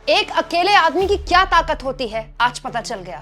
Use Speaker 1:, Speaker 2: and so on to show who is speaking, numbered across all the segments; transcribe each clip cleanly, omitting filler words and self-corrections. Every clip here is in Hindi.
Speaker 1: एक अकेले आदमी की क्या ताकत होती है आज पता चल गया।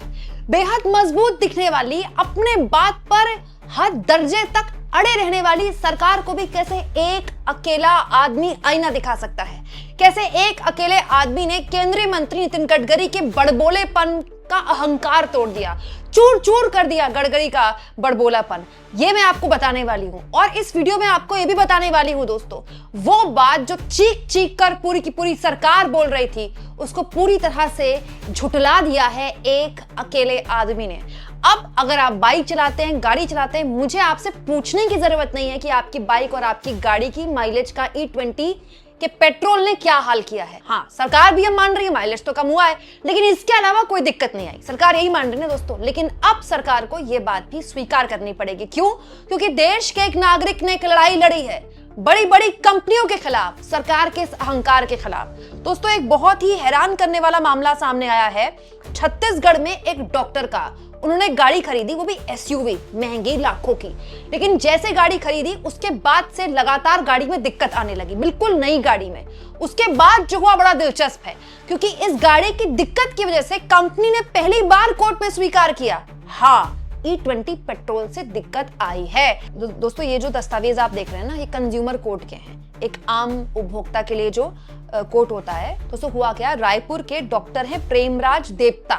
Speaker 1: बेहद मजबूत दिखने वाली, अपने बात पर हद दर्जे तक अड़े रहने वाली सरकार को भी कैसे एक अकेला आदमी आईना दिखा सकता है। कैसे एक अकेले आदमी ने केंद्रीय मंत्री नितिन गडकरी के बड़बोलेपन का अहंकार तोड़ दिया, चूर चूर कर दिया गडकरी का बड़बोलापन। ये मैं आपको बताने वाली हूं और इस वीडियो में आपको ये भी बताने वाली हूं दोस्तों, वो बात जो चीख चीख कर पूरी की पूरी सरकार बोल रही थी उसको पूरी तरह से झुठला दिया है एक अकेले आदमी ने। अब अगर आप बाइक चलाते हैं, गाड़ी चलाते हैं, मुझे आपसे पूछने की जरूरत नहीं है कि आपकी बाइक और आपकी गाड़ी की माइलेज का E20 के पेट्रोल ने क्या हाल किया है। हाँ, सरकार भी हम मान रही है माइलेज तो कम हुआ है, लेकिन इसके अलावा कोई दिक्कत नहीं आई, सरकार यही मान रही है दोस्तों। लेकिन अब सरकार को यह बात भी स्वीकार करनी पड़ेगी। क्यों? क्योंकि देश के एक नागरिक ने एक लड़ाई लड़ी है बड़ी बड़ी कंपनियों के खिलाफ, सरकार के अहंकार के खिलाफ। दोस्तों, एक बहुत ही हैरान करने वाला मामला सामने आया है छत्तीसगढ़ में एक डॉक्टर का। उन्होंने गाड़ी खरीदी, वो भी SUV, महंगी, लाखों की। लेकिन जैसे गाड़ी खरीदी उसके बाद से लगातार गाड़ी में दिक्कत आने लगी, बिल्कुल नई गाड़ी में। उसके बाद जो हुआ बड़ा दिलचस्प है, क्योंकि इस गाड़ी की दिक्कत की वजह से कंपनी ने पहली बार कोर्ट में स्वीकार किया, हाँ, E20 पेट्रोल से दिक्कत आई है। दोस्तों, ये जो दस्तावेज आप देख रहे हैं ना, ये कंज्यूमर कोर्ट के हैं, एक आम उपभोक्ता के लिए जो कोर्ट होता है। दोस्तों, हुआ क्या, रायपुर के डॉक्टर हैं प्रेमराज देवता।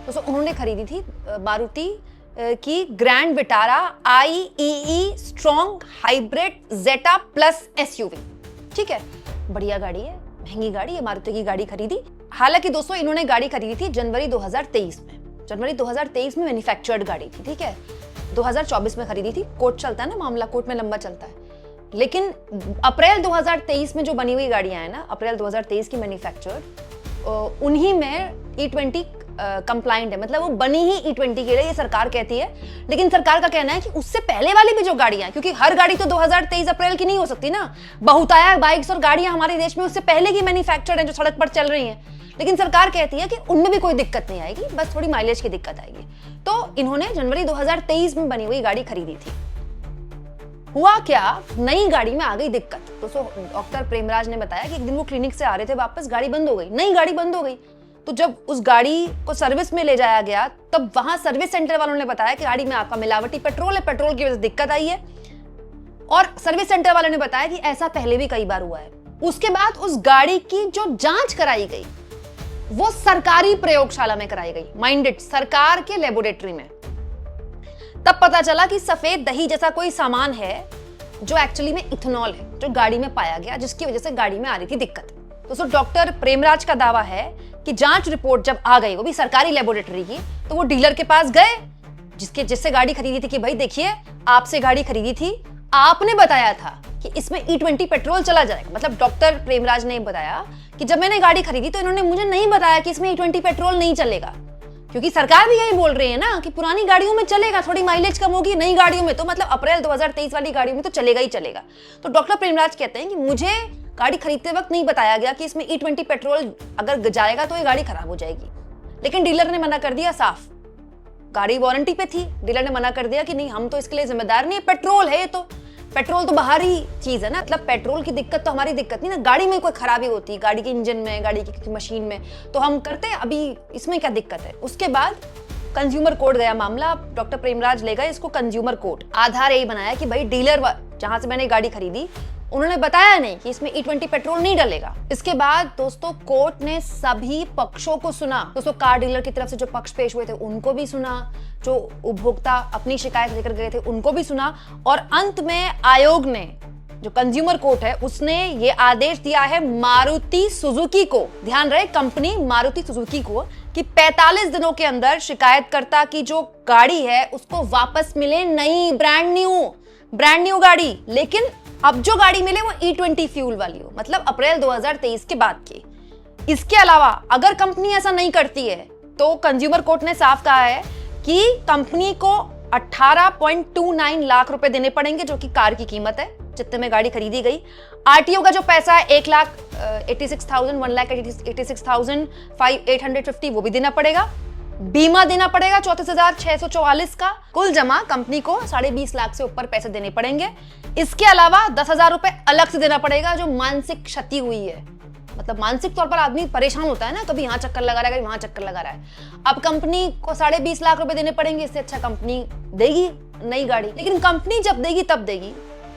Speaker 1: दोस्तों, उन्होंने खरीदी थी मारुति की Grand Vitara IEE strong hybrid Zeta Plus SUV। ठीक है, बढ़िया गाड़ी है, महंगी गाड़ी है, मारुति की गाड़ी खरीदी। हालांकि दोस्तों, इन्होंने गाड़ी खरीदी थी जनवरी 2023 में। जनवरी 2023 में मैन्युफैक्चर्ड गाड़ी थी, ठीक है, 2024 में खरीदी थी। कोर्ट चलता है ना, मामला कोर्ट में लंबा चलता है। लेकिन अप्रैल 2023 में जो बनी हुई गाड़ियां हैं ना, अप्रैल 2023 की मैन्युफैक्चर्ड, उन्हीं में E20 कंप्लाइंट है, मतलब वो बनी ही E20 के लिए, ये सरकार कहती है। लेकिन सरकार का कहना है कि उससे पहले वाली भी जो गाड़ियां, क्योंकि हर गाड़ी तो 2023 अप्रैल की नहीं हो सकती ना, बहुतायत बाइक्स और गाड़ियां हमारे देश में उससे पहले की मैन्युफैक्चर्ड हैं जो सड़क पर चल रही हैं। लेकिन सरकार कहती है कि उनमें भी कोई दिक्कत नहीं आएगी, बस थोड़ी माइलेज की दिक्कत आएगी। तो इन्होंने जनवरी 2023 में बनी हुई गाड़ी खरीदी थी। हुआ क्या, नई गाड़ी में आ गई दिक्कत। दोस्तों, डॉक्टर प्रेमराज ने बताया कि एक दिन वो क्लिनिक से आ रहे थे वापस, गाड़ी बंद हो गई, नई गाड़ी बंद हो गई। तो जब उस गाड़ी को सर्विस में ले जाया गया, तब वहां सर्विस सेंटर वालों ने बताया कि गाड़ी में आपका मिलावटी पेट्रोल है, पेट्रोल की वजह से दिक्कत आई है। और सर्विस सेंटर वालों ने बताया कि ऐसा पहले भी कई बार हुआ है। उसके बाद उस गाड़ी की जो जांच कराई गई वो सरकारी प्रयोगशाला में कराई गई, माइंडेड, सरकार के लेबोरेटरी में। तब पता चला कि सफेद दही जैसा कोई सामान है जो एक्चुअली में इथेनॉल है, जो गाड़ी में पाया गया, जिसकी वजह से गाड़ी में आ रही थी दिक्कत। दोस्तों, डॉक्टर प्रेमराज का दावा है कि जांच रिपोर्ट जब आ गई, वो भी सरकारी लेबोरेटरी की, तो वो डीलर के पास गए जिससे गाड़ी खरीदी थी कि भाई देखिए, आपसे गाड़ी खरीदी थी, आपने बताया था कि इसमें E20 पेट्रोल चला जाएगा। मतलब डॉक्टर प्रेमराज ने बताया कि जब मैंने गाड़ी खरीदी तो इन्होंने मुझे नहीं बताया कि इसमें E20 पेट्रोल नहीं चलेगा, क्योंकि सरकार भी यही बोल रही है ना कि पुरानी गाड़ियों में चलेगा, थोड़ी माइलेज कम होगी, नई गाड़ियों में तो, मतलब अप्रैल 2023 वाली गाड़ियों में तो चलेगा ही चलेगा। तो डॉक्टर प्रेमराज कहते हैं कि मुझे गाड़ी खरीदते वक्त नहीं बताया गया कि इसमें E20 पेट्रोल अगर जाएगा तो ये गाड़ी खराब हो जाएगी। लेकिन डीलर ने मना कर दिया साफ, गाड़ी वारंटी पे थी, डीलर ने मना कर दिया कि नहीं, हम तो इसके लिए जिम्मेदार नहीं है, पेट्रोल है ये तो, पेट्रोल तो बाहरी चीज है ना, मतलब पेट्रोल की दिक्कत तो हमारी दिक्कत नहीं ना, गाड़ी में कोई खराबी होती है, गाड़ी के इंजन में, गाड़ी की मशीन में, तो हम करते हैं, अभी इसमें क्या दिक्कत है। उसके बाद कंज्यूमर कोर्ट गया मामला, डॉक्टर प्रेमराज ले गए इसको कंज्यूमर कोर्ट। आधार यही बनाया कि भाई डीलर जहां से मैंने गाड़ी खरीदी उन्होंने बताया नहीं कि इसमें E20 पेट्रोल नहीं डलेगा। इसके बाद दोस्तों, कोर्ट ने सभी पक्षों को सुना। दोस्तों, कार डीलर की तरफ से जो पक्ष पेश हुए थे उनको भी सुना, जो उपभोक्ता अपनी शिकायत लेकर गए थे उनको भी सुना, और अंत में आयोग ने, जो कंज्यूमर कोर्ट है, उसने ये आदेश दिया है मारुति सुजुकी को, ध्यान रहे कंपनी मारुति सुजुकी को, कि 45 दिनों के अंदर शिकायतकर्ता की जो गाड़ी है उसको वापस मिले, नई ब्रांड न्यू गाड़ी। लेकिन अब जो गाड़ी मिले वो E20 फ्यूल वाली हो, मतलब अप्रैल 2023 के बाद की। इसके अलावा अगर कंपनी ऐसा नहीं करती है तो कंज्यूमर कोर्ट ने साफ कहा है कि कंपनी को 18.29 लाख रुपए देने पड़ेंगे, जो कि कार की कीमत है जितने में गाड़ी खरीदी गई। RTO का जो पैसा है 1,86,850 वो भी देना पड़ेगा। बीमा देना पड़ेगा 34,644 का। कुल जमा कंपनी को 20.5 लाख से ऊपर पैसे देने पड़ेंगे। इसके अलावा 10,000 रुपए अलग से देना पड़ेगा जो मानसिक क्षति हुई है, मतलब मानसिक तौर पर आदमी परेशान होता है ना, कभी यहाँ चक्कर लगा रहा है, कभी वहां चक्कर लगा रहा है। अब कंपनी को 20.5 लाख रुपए देने पड़ेंगे, इससे अच्छा कंपनी देगी नई गाड़ी। लेकिन कंपनी जब देगी तब देगी।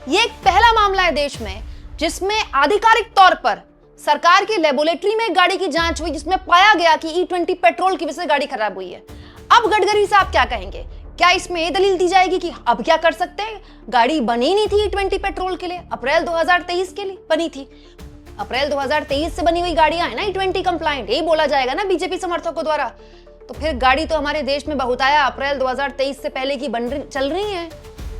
Speaker 1: ये एक पहला मामला है देश में जिसमें आधिकारिक तौर पर सरकार की लेबोरेटरी में एक गाड़ी की जांच हुई, जिसमें पाया गया कि E20 पेट्रोल की वजह से गाड़ी खराब हुई है। अब गडकरी साहब क्या कहेंगे? क्या इसमें ये दलील दी जाएगी कि अब क्या कर सकते हैं, गाड़ी बनी नहीं थी E20 पेट्रोल के लिए, अप्रैल 2023 के लिए बनी थी, अप्रैल 2023 से बनी हुई गाड़ियां है ना E20 कंप्लाइंट, यही बोला जाएगा ना बीजेपी समर्थकों द्वारा। तो फिर गाड़ी तो हमारे देश में बहुताया अप्रैल 2023 से पहले की चल रही है।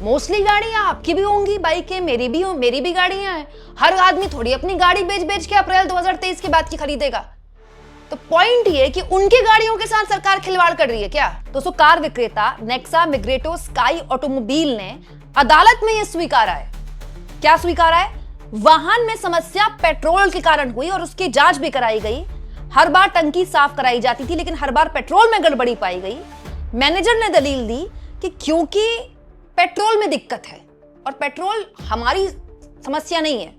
Speaker 1: मोस्टली गाड़ियां आपकी भी होंगी, बाइकें मेरी भी गाड़ियां हैं। हर आदमी थोड़ी अपनी गाड़ी बेच के अप्रैल 2023 के बाद की खरीदेगा। तो पॉइंट ये कि उनकी गाड़ियों के साथ सरकार खिलवाड़ कर रही है क्या? दोस्तों, कार विक्रेता नेक्सा मिग्रेटो स्काई ऑटोमोबाइल ने अदालत में यह स्वीकारा है। क्या स्वीकारा है? वाहन में समस्या पेट्रोल के कारण हुई और उसकी जांच भी कराई गई। हर बार टंकी साफ कराई जाती थी, लेकिन हर बार पेट्रोल में गड़बड़ी पाई गई। मैनेजर ने दलील दी कि क्योंकि पेट्रोल में दिक्कत है और पेट्रोल हमारी समस्या नहीं है।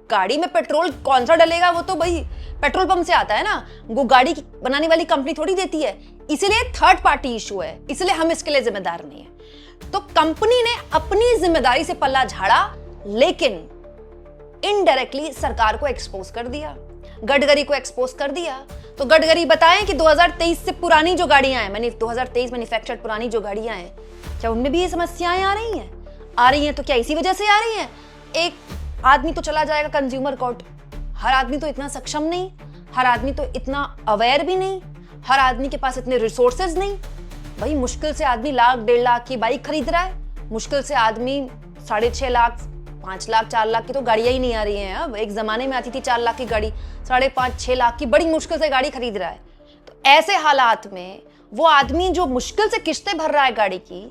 Speaker 1: गाड़ी में पेट्रोल कौन सा डलेगा, वो तो भाई पेट्रोल पंप से आता है ना, वो गाड़ी बनाने वाली कंपनी थोड़ी देती है। इसीलिए थर्ड पार्टी इशू है, इसलिए हम इसके लिए जिम्मेदार नहीं है। तो कंपनी ने अपनी जिम्मेदारी से पल्ला झाड़ा, लेकिन इनडायरेक्टली सरकार को एक्सपोज कर दिया, गडकरी को एक्सपोज कर दिया। तो गडकरी बताएं कि 2023 से पुरानी जो गाड़ियां हैं, 2023 मैन्युफैक्चर्ड पुरानी जो गाड़ियां हैं, क्या उनमें भी ये समस्याएं आ रही हैं? आ रही हैं तो क्या इसी वजह से आ रही हैं? एक आदमी तो चला जाएगा कंज्यूमर कोर्ट, हर आदमी तो इतना सक्षम नहीं, हर आदमी तो इतना अवेयर भी नहीं, हर आदमी के पास इतने रिसोर्सेज नहीं। भाई मुश्किल से आदमी 1 लाख 1.5 लाख की बाइक खरीद रहा है, मुश्किल से आदमी 6.5 लाख 5 लाख 4 लाख की तो गाड़ियां ही नहीं आ रही हैं। अब एक जमाने में आती थी 4 लाख की गाड़ी, 5.5 6 लाख की बड़ी मुश्किल से गाड़ी खरीद रहा है। तो ऐसे हालात में वो आदमी जो मुश्किल से किस्तें भर रहा है गाड़ी की,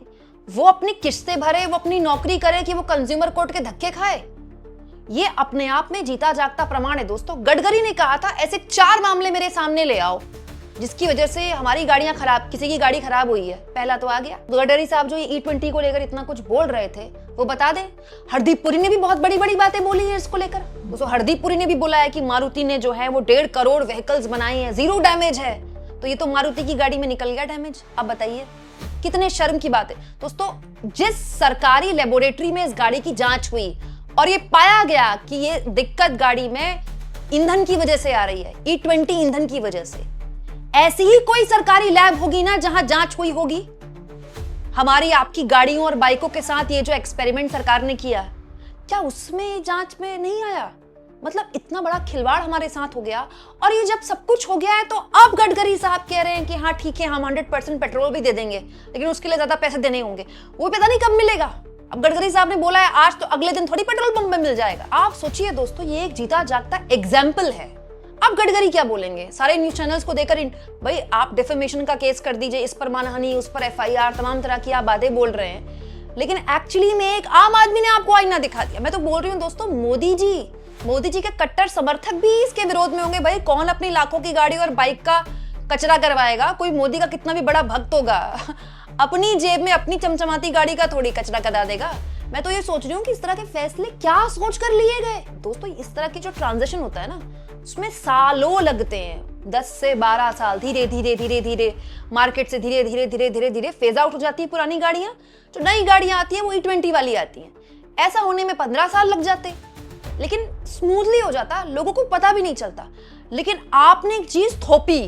Speaker 1: वो अपनी किस्तें भरे, वो अपनी नौकरी करे कि वो कंज्यूमर कोर्ट के धक्के खाए? ये अपने आप में जीता जागता प्रमाण है। दोस्तों, गडकरी ने कहा था ऐसे 4 मामले मेरे सामने ले आओ जिसकी वजह से हमारी गाड़ियां खराब, किसी की गाड़ी खराब हुई है। पहला तो आ गया। गडकरी साहब जो ये E20 को लेकर इतना कुछ बोल रहे थे वो बता दें। हरदीप पुरी ने भी बहुत बड़ी बड़ी बातें बोली है इसको लेकर। दोस्तों, हरदीप पुरी ने भी बोला है कि मारुति ने जो है वो 1.5 करोड़ व्हीकल्स बनाई है, 0 डैमेज है। तो ये तो मारुति की गाड़ी में निकल गया डैमेज। अब बताइए कितने शर्म की बात है। दोस्तों, जिस सरकारी लेबोरेटरी में इस गाड़ी की जांच हुई और ये पाया गया कि ये दिक्कत गाड़ी में ईंधन की वजह से आ रही है, E20 ईंधन की वजह से, ऐसी ही कोई सरकारी लैब होगी ना जहां जांच हुई होगी। हमारी आपकी गाड़ियों और बाइकों के साथ ये जो एक्सपेरिमेंट सरकार ने किया, क्या उसमें जांच में नहीं आया? मतलब इतना बड़ा खिलवाड़ हमारे साथ हो गया। और ये जब सब कुछ हो गया है तो अब गडकरी साहब कह रहे हैं कि हाँ ठीक है, हम 100% पेट्रोल भी दे देंगे, लेकिन उसके लिए ज्यादा पैसे देने होंगे। वो पता नहीं कब मिलेगा। अब गडकरी साहब ने बोला है आज, तो अगले दिन थोड़ी पेट्रोल पंप में मिल जाएगा। आप सोचिए दोस्तों, ये एक जीता जागता एग्जाम्पल है। अब गडकरी क्या बोलेंगे? सारे न्यूज चैनल्स को देकर भाई आप डिफेमेशन का केस कर दीजिए, इस पर मानहानि, उस पर FIR, तमाम तरह की आप बातें बोल रहे हैं, लेकिन एक्चुअली में एक आम आदमी ने आपको आईना दिखा दिया। मैं तो बोल रही हूँ दोस्तों, मोदी जी के कट्टर समर्थक भी इसके विरोध में होंगे। भाई कौन अपनी लाखों की गाड़ी और बाइक का कचरा करवाएगा? कोई मोदी का कितना भी बड़ा भक्त होगा अपनी जेब में अपनी चमचमाती गाड़ी का थोड़ी कचरा करा देगा। मैं तो ये सोच रही हूँ कि इस तरह के फैसले क्या सोच कर लिए गए। दोस्तों, इस तरह की जो ट्रांजिशन होता है ना, उसमें सालों लगते हैं, 10 से 12 साल। धीरे धीरे मार्केट से धीरे फेज आउट हो जाती है पुरानी गाड़ियां। जो नई गाड़ियां आती हैं वो E20 वाली आती हैं। ऐसा होने में 15 साल लग जाते, लेकिन स्मूथली हो जाता, लोगों को पता भी नहीं चलता। लेकिन आपने एक चीज थोपी,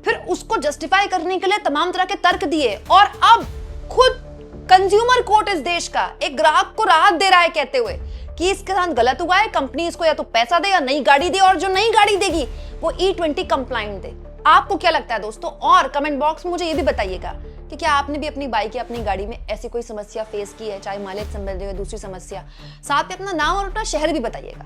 Speaker 1: फिर उसको जस्टिफाई करने के लिए तमाम तरह के तर्क दिए, और अब खुद कंज्यूमर कोर्ट इस देश का एक ग्राहक को राहत दे रहा है कहते हुए कि इसके साथ गलत हुआ है, कंपनी इसको या तो पैसा दे या नई गाड़ी दे, और जो नई गाड़ी देगी वो E20 कंप्लाइंट दे। आपको क्या लगता है दोस्तों? और कमेंट बॉक्स में मुझे ये भी बताइएगा कि क्या आपने भी अपनी बाइक या अपनी गाड़ी में ऐसी कोई समस्या फेस की है, चाहे माइलेज संबंधी हो, दूसरी समस्या। साथ में अपना नाम और अपना शहर भी बताइएगा।